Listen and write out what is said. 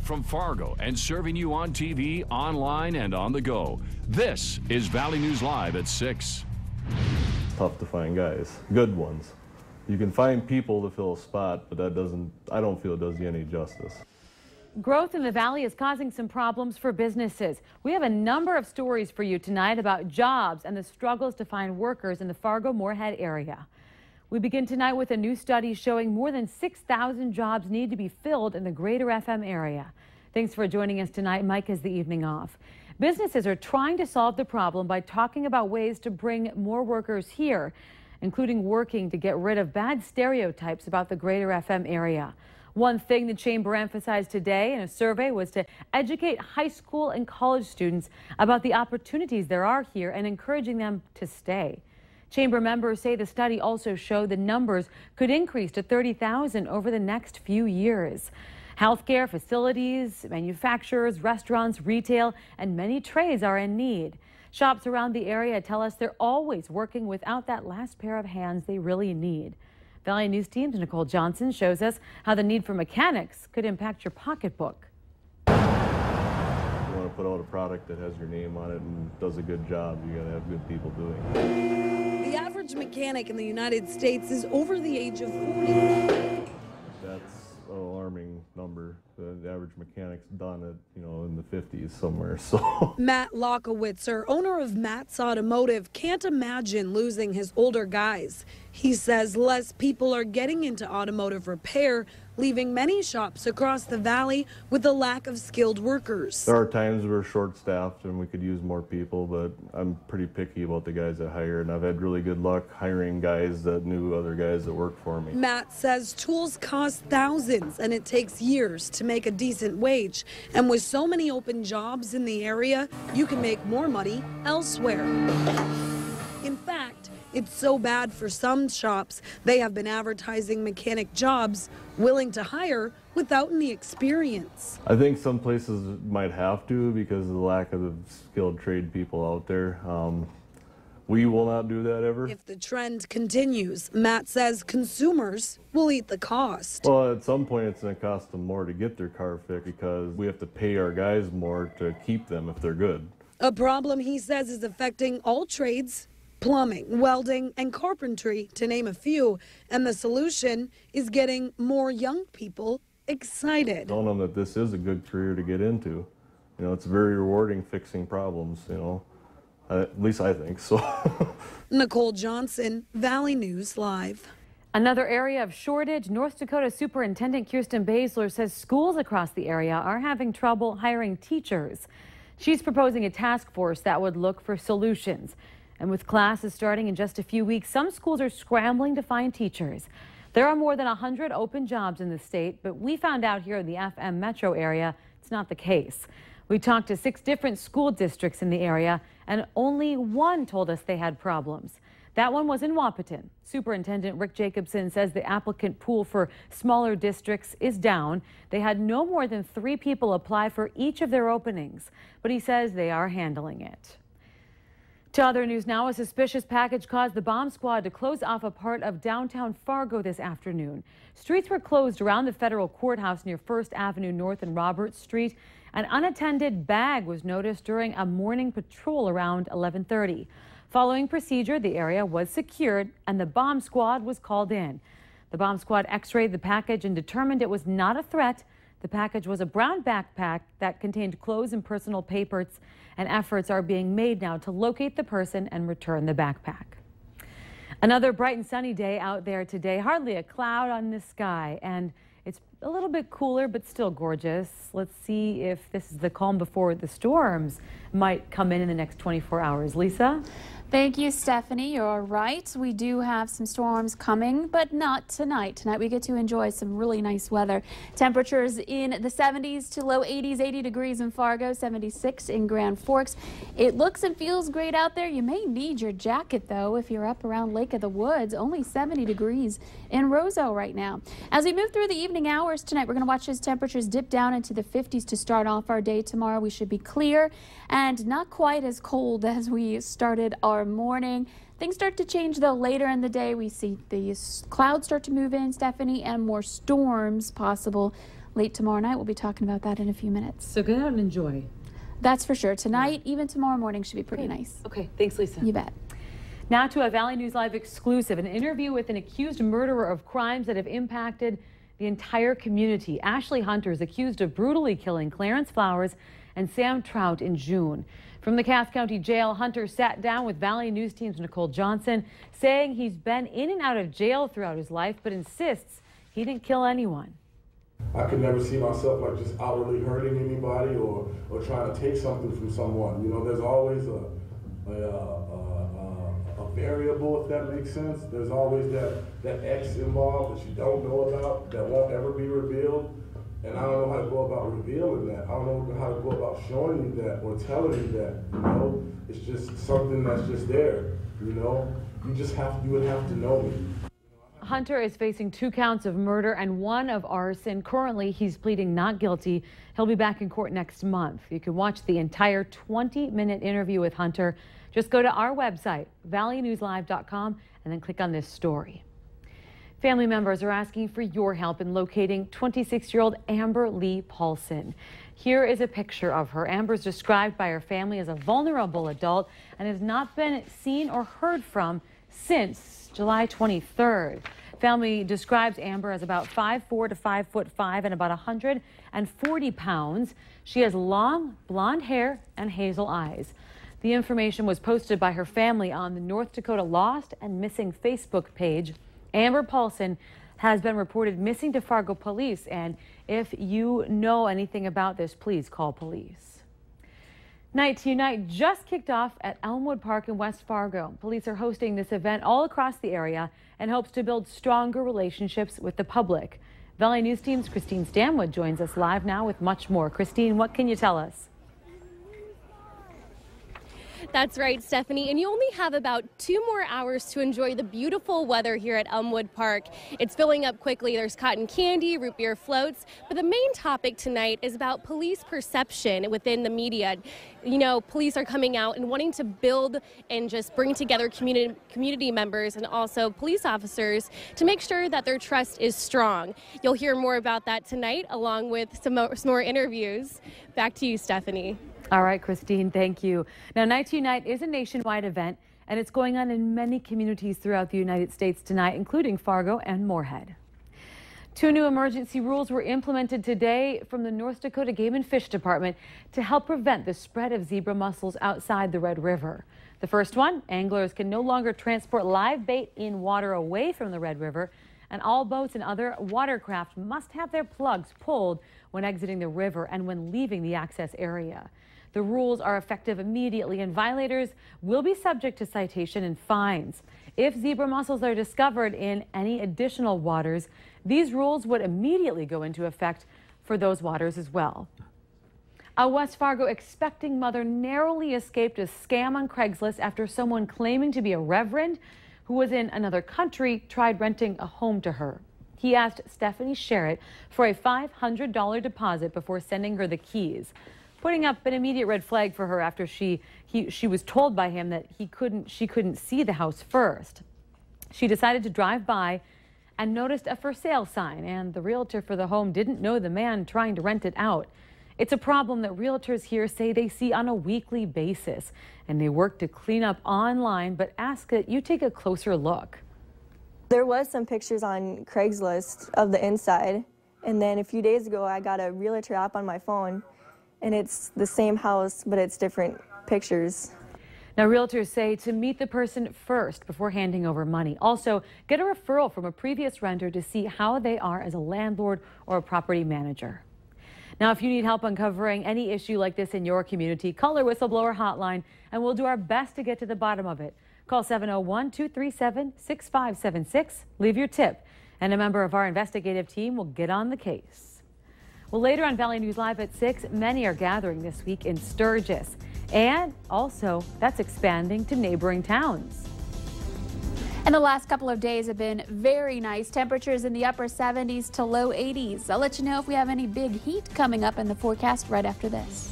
from Fargo and serving you on TV, online, and on the go. This is Valley News Live at 6. Tough to find guys, good ones. You can find people to fill a spot, but I don't feel it does you any justice. Growth in the valley is causing some problems for businesses. We have a number of stories for you tonight about jobs and the struggles to find workers in the Fargo-Moorhead area. We begin tonight with a new study showing more than 6,000 jobs need to be filled in the greater FM area. Thanks for joining us tonight. Mike has the evening off. Businesses are trying to solve the problem by talking about ways to bring more workers here, including working to get rid of bad stereotypes about the greater FM area. One thing the chamber emphasized today in a survey was to educate high school and college students about the opportunities there are here and encouraging them to stay. Chamber members say the study also showed the numbers could increase to 30,000 over the next few years. Healthcare facilities, manufacturers, restaurants, retail, and many trades are in need. Shops around the area tell us they're always working without that last pair of hands they really need. Valley News Team's Nicole Johnson shows us how the need for mechanics could impact your pocketbook. You want to put out a product that has your name on it and does a good job, you got to have good people doing it. The average mechanic in the United States is over the age of 40. That's an alarming number. The average mechanic's done at, in the 50s somewhere, so. Matt Lockowitzer, owner of Matt's Automotive, can't imagine losing his older guys. He says less people are getting into automotive repair, leaving many shops across the valley with a lack of skilled workers. There are times we're short-staffed and we could use more people, but I'm pretty picky about the guys I hire, and I've had really good luck hiring guys that knew other guys that work for me. Matt says tools cost thousands and it takes years to make a decent wage. And with so many open jobs in the area, you can make more money elsewhere. In fact, it's so bad for some shops, they have been advertising mechanic jobs willing to hire without any experience. I think some places might have to because of the lack of the skilled trade people out there. We will not do that ever. If the trend continues, Matt says consumers will eat the cost. Well, at some point it's going to cost them more to get their car fixed because we have to pay our guys more to keep them if they're good. A problem he says is affecting all trades. Plumbing, welding, and carpentry, to name a few. And the solution is getting more young people excited. Telling them that this is a good career to get into. It's very rewarding fixing problems, At least I think so. Nicole Johnson, Valley News Live. Another area of shortage, North Dakota Superintendent Kirsten Baszler says schools across the area are having trouble hiring teachers. She's proposing a task force that would look for solutions. And with classes starting in just a few weeks, some schools are scrambling to find teachers. There are more than 100 open jobs in the state, but we found out here in the FM metro area, it's not the case. We talked to 6 different school districts in the area, and only one told us they had problems. That one was in Wahpeton. Superintendent Rick Jacobson says the applicant pool for smaller districts is down. They had no more than 3 people apply for each of their openings, but he says they are handling it. To other news now, a suspicious package caused the bomb squad to close off a part of downtown Fargo this afternoon. Streets were closed around the federal courthouse near 1st Avenue North and Roberts Street. An unattended bag was noticed during a morning patrol around 11:30. Following procedure, the area was secured and the bomb squad was called in. The bomb squad x-rayed the package and determined it was not a threat. The package was a brown backpack that contained clothes and personal papers, and efforts are being made now to locate the person and return the backpack. Another bright and sunny day out there today. Hardly a cloud on the sky, and it's a little bit cooler, but still gorgeous. Let's see if this is the calm before the storms might come in the next 24 hours. Lisa? Thank you, Stephanie. You're right. We do have some storms coming, but not tonight. Tonight we get to enjoy some really nice weather. Temperatures in the 70s to low 80s, 80 degrees in Fargo, 76 in Grand Forks. It looks and feels great out there. You may need your jacket, though, if you're up around Lake of the Woods. Only 70 degrees in Roseau right now. As we move through the evening hours tonight, we're going to watch those temperatures dip down into the 50s to start off our day tomorrow. We should be clear and not quite as cold as we started our morning. Things start to change, though, later in the day. We see these clouds start to move in, Stephanie, and more storms possible late tomorrow night. We'll be talking about that in a few minutes. So get out and enjoy. That's for sure. Tonight, even tomorrow morning should be pretty nice. Okay, thanks, Lisa. You bet. Now to a Valley News Live exclusive, an interview with an accused murderer of crimes that have impacted the entire community. Ashley Hunter is accused of brutally killing Clarence Flowers and Sam Trout in June. From the Cass County Jail, Hunter sat down with Valley News Team's Nicole Johnson, saying he's been in and out of jail throughout his life, but insists he didn't kill anyone. I could never see myself like just outwardly hurting anybody or trying to take something from someone. You know, there's always a variable, if that makes sense. There's always that X involved that you don't know about, that won't ever be revealed. And I don't know how to go about revealing that. I don't know how to go about showing you that or telling you that, you know? It's just something that's just there, you know? You would have to know me. Hunter is facing 2 counts of murder and 1 of arson. Currently, he's pleading not guilty. He'll be back in court next month. You can watch the entire 20-minute interview with Hunter. Just go to our website, valleynewslive.com, and then click on this story. Family members are asking for your help in locating 26-year-old Amber Lee Paulson. Here is a picture of her. Amber is described by her family as a vulnerable adult and has not been seen or heard from since July 23rd. Family describes Amber as about 5'4" to 5'5" and about 140 pounds. She has long blonde hair and hazel eyes. The information was posted by her family on the North Dakota Lost and Missing Facebook page. Amber Paulson has been reported missing to Fargo police, and if you know anything about this, please call police. Night to Unite just kicked off at Elmwood Park in West Fargo. Police are hosting this event all across the area and hopes to build stronger relationships with the public. Valley News Team's Christine Stanwood joins us live now with much more. Christine, what can you tell us? That's right, Stephanie, and you only have about 2 more hours to enjoy the beautiful weather here at Elmwood Park. It's filling up quickly. There's cotton candy, root beer floats, but the main topic tonight is about police perception within the media. You know, police are coming out and wanting to build and just bring together community members and also police officers to make sure that their trust is strong. You'll hear more about that tonight, along with some more interviews. Back to you, Stephanie. All right, Christine, thank you. Now, Night to Unite is a nationwide event, and it's going on in many communities throughout the United States tonight, including Fargo and Moorhead. 2 new emergency rules were implemented today from the North Dakota Game and Fish Department to help prevent the spread of zebra mussels outside the Red River. The first one, anglers can no longer transport live bait in water away from the Red River, and all boats and other watercraft must have their plugs pulled when exiting the river and when leaving the access area. The rules are effective immediately, and violators will be subject to citation and fines. If zebra mussels are discovered in any additional waters, these rules would immediately go into effect for those waters as well. A West Fargo expecting mother narrowly escaped a scam on Craigslist after someone claiming to be a reverend who was in another country tried renting a home to her. He asked Stephanie Sherritt for a $500 deposit before sending her the keys, putting up an immediate red flag for her after she was told by him that she couldn't see the house first. She decided to drive by and noticed a for sale sign, and the realtor for the home didn't know the man trying to rent it out. It's a problem that realtors here say they see on a weekly basis, and they work to clean up online, but ask that you take a closer look. There was some pictures on Craigslist of the inside, and then a few days ago I got a realtor app on my phone, and it's the same house, but it's different pictures. Now, realtors say to meet the person first before handing over money. Also, get a referral from a previous renter to see how they are as a landlord or a property manager. Now, if you need help uncovering any issue like this in your community, call our whistleblower hotline, and we'll do our best to get to the bottom of it. Call 701-237-6576. Leave your tip, and a member of our investigative team will get on the case. Well, later on Valley News Live at 6, many are gathering this week in Sturgis. And also, that's expanding to neighboring towns. And the last couple of days have been very nice. Temperatures in the upper 70s to low 80s. I'll let you know if we have any big heat coming up in the forecast right after this.